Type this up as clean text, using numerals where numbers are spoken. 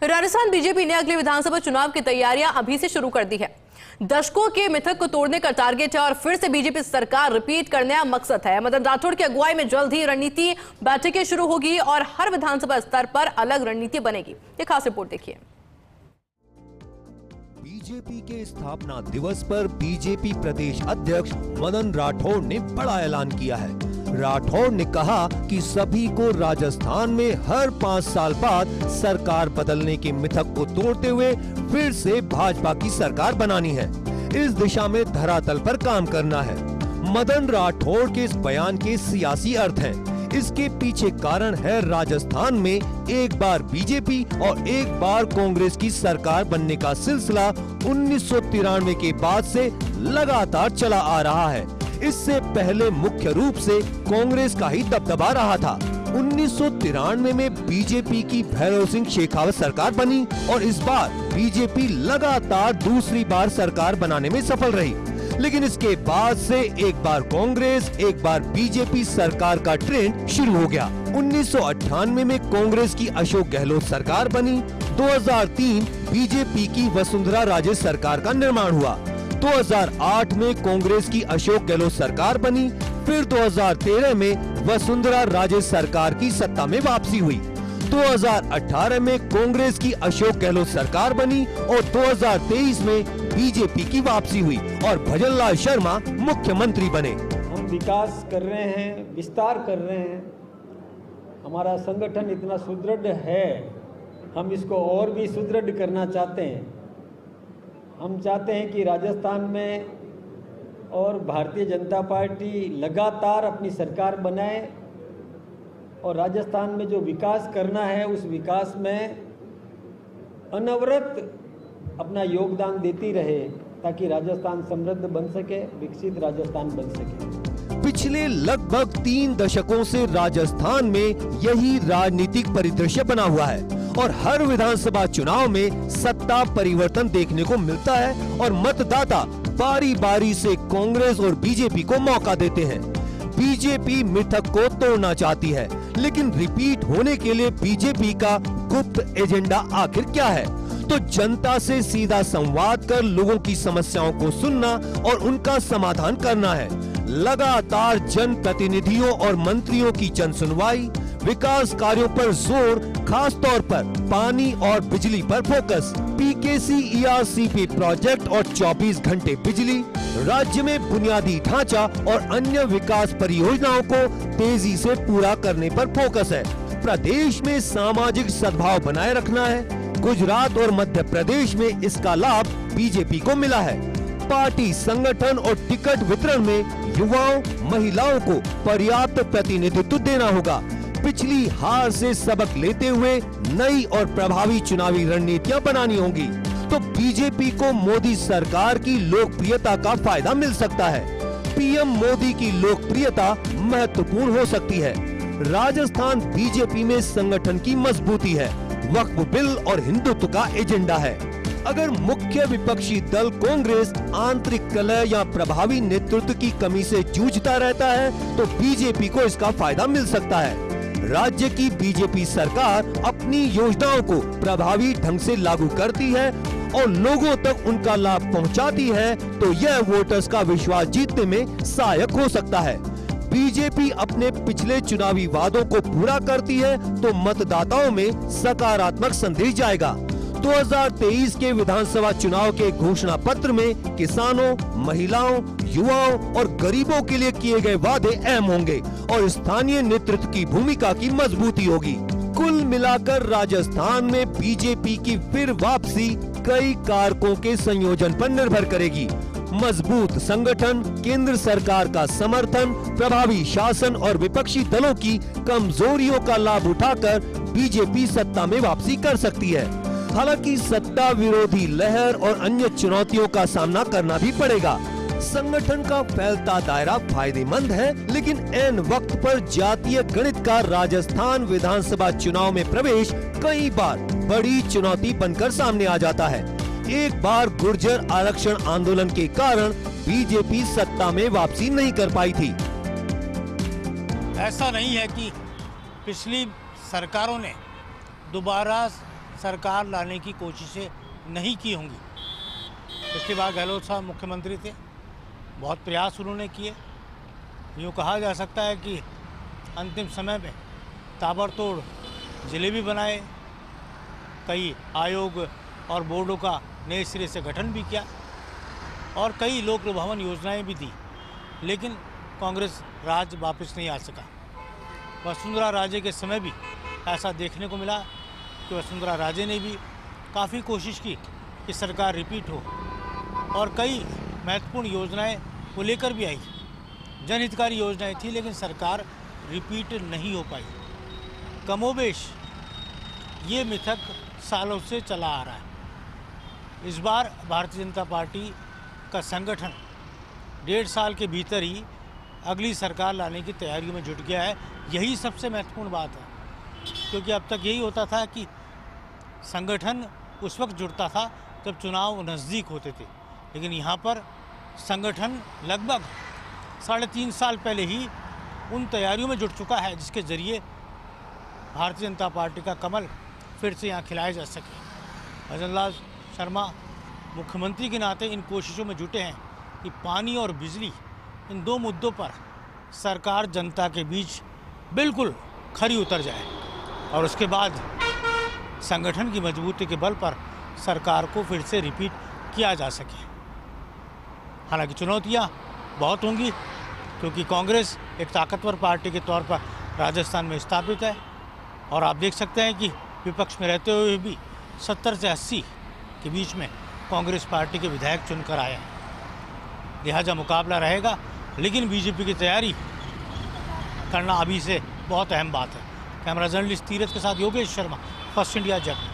Rajasthan BJP ने अगले विधानसभा चुनाव की तैयारियां अभी से शुरू कर दी है। दशकों के मिथक को तोड़ने का टारगेट है और फिर से बीजेपी सरकार रिपीट करने का मकसद है। मदन राठौड़ की अगुवाई में जल्द ही रणनीति बैठकें शुरू होगी और हर विधानसभा स्तर पर अलग रणनीति बनेगी। ये खास रिपोर्ट देखिए। बीजेपी के स्थापना दिवस पर बीजेपी प्रदेश अध्यक्ष मदन राठौड़ ने बड़ा ऐलान किया है। राठौड़ ने कहा कि सभी को राजस्थान में हर 5 साल बाद सरकार बदलने के मिथक को तोड़ते हुए फिर से भाजपा की सरकार बनानी है। इस दिशा में धरातल पर काम करना है। मदन राठौड़ के इस बयान के सियासी अर्थ हैं। इसके पीछे कारण है राजस्थान में एक बार बीजेपी और एक बार कांग्रेस की सरकार बनने का सिलसिला 1993 के बाद से लगातार चला आ रहा है। इससे पहले मुख्य रूप से कांग्रेस का ही दबदबा रहा था। 1993 में बीजेपी की भैरव सिंह शेखावत सरकार बनी और इस बार बीजेपी लगातार दूसरी बार सरकार बनाने में सफल रही। लेकिन इसके बाद से एक बार कांग्रेस एक बार बीजेपी सरकार का ट्रेंड शुरू हो गया। 1998 में कांग्रेस की अशोक गहलोत सरकार बनी। 2003 बीजेपी की वसुंधरा राजे सरकार का निर्माण हुआ। 2008 में कांग्रेस की अशोक गहलोत सरकार बनी। फिर 2013 में वसुंधरा राजे सरकार की सत्ता में वापसी हुई। 2018 में कांग्रेस की अशोक गहलोत सरकार बनी और 2023 में बीजेपी की वापसी हुई और भजन लाल शर्मा मुख्यमंत्री बने। हम विकास कर रहे हैं, विस्तार कर रहे हैं। हमारा संगठन इतना सुदृढ़ है, हम इसको और भी सुदृढ़ करना चाहते हैं। हम चाहते हैं कि राजस्थान में और भारतीय जनता पार्टी लगातार अपनी सरकार बनाए और राजस्थान में जो विकास करना है उस विकास में अनवरत अपना योगदान देती रहे ताकि राजस्थान समृद्ध बन सके, विकसित राजस्थान बन सके। पिछले लगभग 3 दशकों से राजस्थान में यही राजनीतिक परिदृश्य बना हुआ है और हर विधानसभा चुनाव में सत्ता परिवर्तन देखने को मिलता है और मतदाता बारी बारी से कांग्रेस और बीजेपी को मौका देते हैं। बीजेपी मिथक को तोड़ना चाहती है, लेकिन रिपीट होने के लिए बीजेपी का गुप्त एजेंडा आखिर क्या है? तो जनता से सीधा संवाद कर लोगों की समस्याओं को सुनना और उनका समाधान करना है। लगातार जन प्रतिनिधियों और मंत्रियों की जन सुनवाई, विकास कार्यों पर जोर, खास तौर पर पानी और बिजली पर फोकस, पीकेसी ईआरसीपी प्रोजेक्ट और 24 घंटे बिजली, राज्य में बुनियादी ढांचा और अन्य विकास परियोजनाओं को तेजी से पूरा करने पर फोकस है। प्रदेश में सामाजिक सद्भाव बनाए रखना है। गुजरात और मध्य प्रदेश में इसका लाभ बीजेपी को मिला है। पार्टी संगठन और टिकट वितरण में युवाओं, महिलाओं को पर्याप्त प्रतिनिधित्व देना होगा। पिछली हार से सबक लेते हुए नई और प्रभावी चुनावी रणनीतियां बनानी होंगी। तो बीजेपी को मोदी सरकार की लोकप्रियता का फायदा मिल सकता है। पीएम मोदी की लोकप्रियता महत्वपूर्ण हो सकती है। राजस्थान बीजेपी में संगठन की मजबूती है, वक्फ बिल और हिंदुत्व का एजेंडा है। अगर मुख्य विपक्षी दल कांग्रेस आंतरिक कलह या प्रभावी नेतृत्व की कमी से जूझता रहता है तो बीजेपी को इसका फायदा मिल सकता है। राज्य की बीजेपी सरकार अपनी योजनाओं को प्रभावी ढंग से लागू करती है और लोगों तक उनका लाभ पहुंचाती है तो यह वोटर्स का विश्वास जीतने में सहायक हो सकता है। बीजेपी अपने पिछले चुनावी वादों को पूरा करती है तो मतदाताओं में सकारात्मक संदेश जाएगा। 2023 के विधानसभा चुनाव के घोषणा पत्र में किसानों, महिलाओं, युवाओं और गरीबों के लिए किए गए वादे अहम होंगे और स्थानीय नेतृत्व की भूमिका की मजबूती होगी। कुल मिलाकर राजस्थान में बीजेपी की फिर वापसी कई कारकों के संयोजन पर निर्भर करेगी। मजबूत संगठन, केंद्र सरकार का समर्थन, प्रभावी शासन और विपक्षी दलों की कमजोरियों का लाभ उठाकर बीजेपी सत्ता में वापसी कर सकती है। हालांकि सत्ता विरोधी लहर और अन्य चुनौतियों का सामना करना भी पड़ेगा। संगठन का फैलता दायरा फायदेमंद है, लेकिन ऐन वक्त पर जातीय गणित का राजस्थान विधानसभा चुनाव में प्रवेश कई बार बड़ी चुनौती बनकर सामने आ जाता है। एक बार गुर्जर आरक्षण आंदोलन के कारण बीजेपी सत्ता में वापसी नहीं कर पाई थी। ऐसा नहीं है कि पिछली सरकारों ने दोबारा सरकार लाने की कोशिशें नहीं की होंगी। पिछली बार गहलोत साहब मुख्यमंत्री थे, बहुत प्रयास उन्होंने किए। यूँ कहा जा सकता है कि अंतिम समय में ताबड़तोड़ जिले भी बनाए, कई आयोग और बोर्डों का नए सिरे से गठन भी किया और कई लोक लुभावन योजनाएं भी दी, लेकिन कांग्रेस राज वापस नहीं आ सका। वसुंधरा राजे के समय भी ऐसा देखने को मिला कि वसुंधरा राजे ने भी काफ़ी कोशिश की कि सरकार रिपीट हो और कई महत्वपूर्ण योजनाएं वो लेकर भी आई, जनहितकारी योजनाएं थी, लेकिन सरकार रिपीट नहीं हो पाई। कमोबेश ये मिथक सालों से चला आ रहा है। इस बार भारतीय जनता पार्टी का संगठन 1.5 साल के भीतर ही अगली सरकार लाने की तैयारियों में जुट गया है। यही सबसे महत्वपूर्ण बात है, क्योंकि अब तक यही होता था कि संगठन उस वक्त जुड़ता था जब चुनाव नज़दीक होते थे, लेकिन यहाँ पर संगठन लगभग 3.5 साल पहले ही उन तैयारियों में जुट चुका है जिसके ज़रिए भारतीय जनता पार्टी का कमल फिर से यहाँ खिलाया जा सके। भजन लाल शर्मा मुख्यमंत्री के नाते इन कोशिशों में जुटे हैं कि पानी और बिजली, इन 2 मुद्दों पर सरकार जनता के बीच बिल्कुल खरी उतर जाए और उसके बाद संगठन की मजबूती के बल पर सरकार को फिर से रिपीट किया जा सके। हालांकि चुनौतियां बहुत होंगी, क्योंकि कांग्रेस एक ताकतवर पार्टी के तौर पर राजस्थान में स्थापित है और आप देख सकते हैं कि विपक्ष में रहते हुए भी 70 से 80 के बीच में कांग्रेस पार्टी के विधायक चुनकर आए हैं। लिहाजा मुकाबला रहेगा, लेकिन बीजेपी की तैयारी करना अभी से बहुत अहम बात है। कैमरा जर्नलिस्ट तीरथ के साथ योगेश शर्मा, फर्स्ट इंडिया जयपुर।